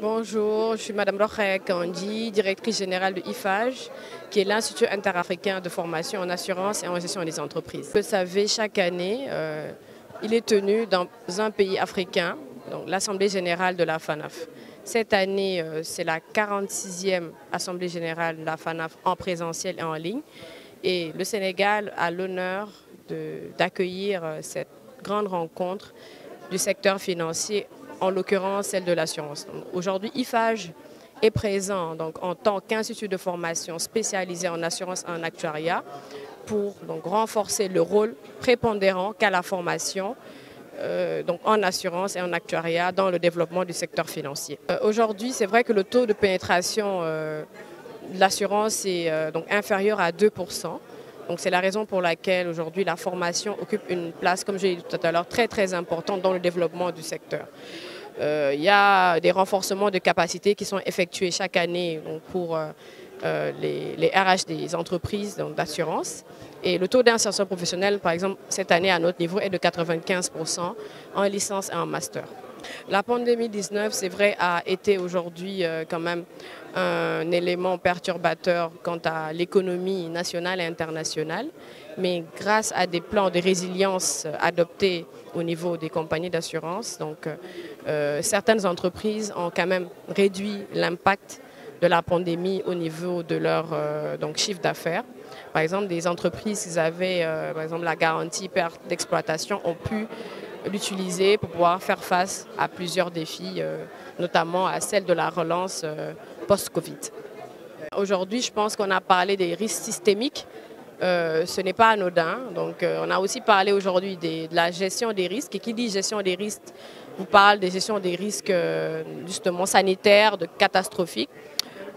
Bonjour, je suis Madame Rokhaya Kandi, directrice générale de IFAGE, qui est l'Institut interafricain de formation en assurance et en gestion des entreprises. Vous le savez, chaque année, il est tenu dans un pays africain, donc l'Assemblée générale de la FANAF. Cette année, c'est la 46e Assemblée générale de la FANAF en présentiel et en ligne. Et le Sénégal a l'honneur d'accueillir cette grande rencontre du secteur financier, en l'occurrence celle de l'assurance. Aujourd'hui, IFAGE est présent donc, en tant qu'institut de formation spécialisé en assurance et en actuariat pour donc, renforcer le rôle prépondérant qu'a la formation donc en assurance et en actuariat dans le développement du secteur financier. Aujourd'hui, c'est vrai que le taux de pénétration de l'assurance est donc inférieur à 2%. Donc c'est la raison pour laquelle aujourd'hui la formation occupe une place, comme j'ai dit tout à l'heure, très importante dans le développement du secteur. Il y a des renforcements de capacités qui sont effectués chaque année donc, pour les RH des entreprises d'assurance. Et le taux d'insertion professionnelle, par exemple, cette année à notre niveau est de 95% en licence et en master. La pandémie 19, c'est vrai, a été aujourd'hui quand même un élément perturbateur quant à l'économie nationale et internationale. Mais grâce à des plans de résilience adoptés au niveau des compagnies d'assurance, donc certaines entreprises ont quand même réduit l'impact de la pandémie au niveau de leur chiffre d'affaires. Par exemple, des entreprises qui avaient par exemple, la garantie perte d'exploitation ont pu l'utiliser pour pouvoir faire face à plusieurs défis, notamment à celle de la relance post-Covid. Aujourd'hui, je pense qu'on a parlé des risques systémiques. Ce n'est pas anodin. Donc, on a aussi parlé aujourd'hui de la gestion des risques. Et qui dit gestion des risques, vous parle de gestion des risques justement sanitaires, catastrophiques.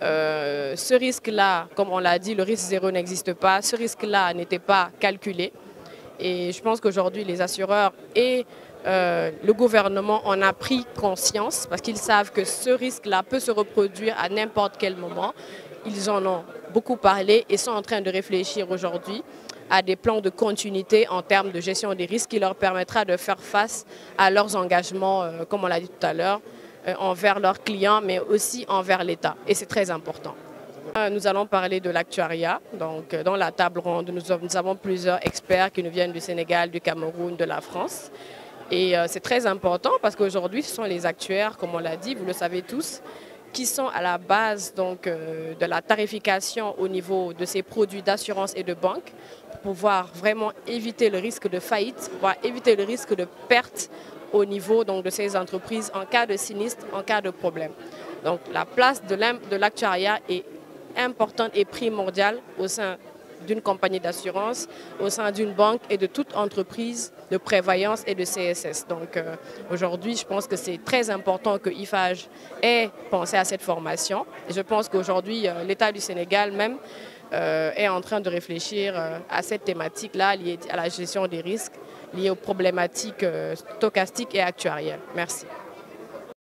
Ce risque-là, comme on l'a dit, le risque zéro n'existe pas. Ce risque-là n'était pas calculé. Et je pense qu'aujourd'hui, les assureurs et le gouvernement en a pris conscience parce qu'ils savent que ce risque-là peut se reproduire à n'importe quel moment. Ils en ont beaucoup parlé et sont en train de réfléchir aujourd'hui à des plans de continuité en termes de gestion des risques qui leur permettra de faire face à leurs engagements, comme on l'a dit tout à l'heure, envers leurs clients, mais aussi envers l'État. Et c'est très important. Nous allons parler de l'actuariat. Donc, dans la table ronde, nous avons plusieurs experts qui nous viennent du Sénégal, du Cameroun, de la France. Et c'est très important parce qu'aujourd'hui, ce sont les actuaires, comme on l'a dit, vous le savez tous, qui sont à la base donc, de la tarification au niveau de ces produits d'assurance et de banque pour pouvoir vraiment éviter le risque de faillite, pouvoir éviter le risque de perte au niveau donc, de ces entreprises en cas de sinistre, en cas de problème. Donc la place de l'actuariat est importante et primordiale au sein d'une compagnie d'assurance, au sein d'une banque et de toute entreprise de prévoyance et de CSS. Donc aujourd'hui, je pense que c'est très important que IFAGE ait pensé à cette formation. Et je pense qu'aujourd'hui, l'État du Sénégal même est en train de réfléchir à cette thématique-là liée à la gestion des risques, liée aux problématiques stochastiques et actuarielles. Merci.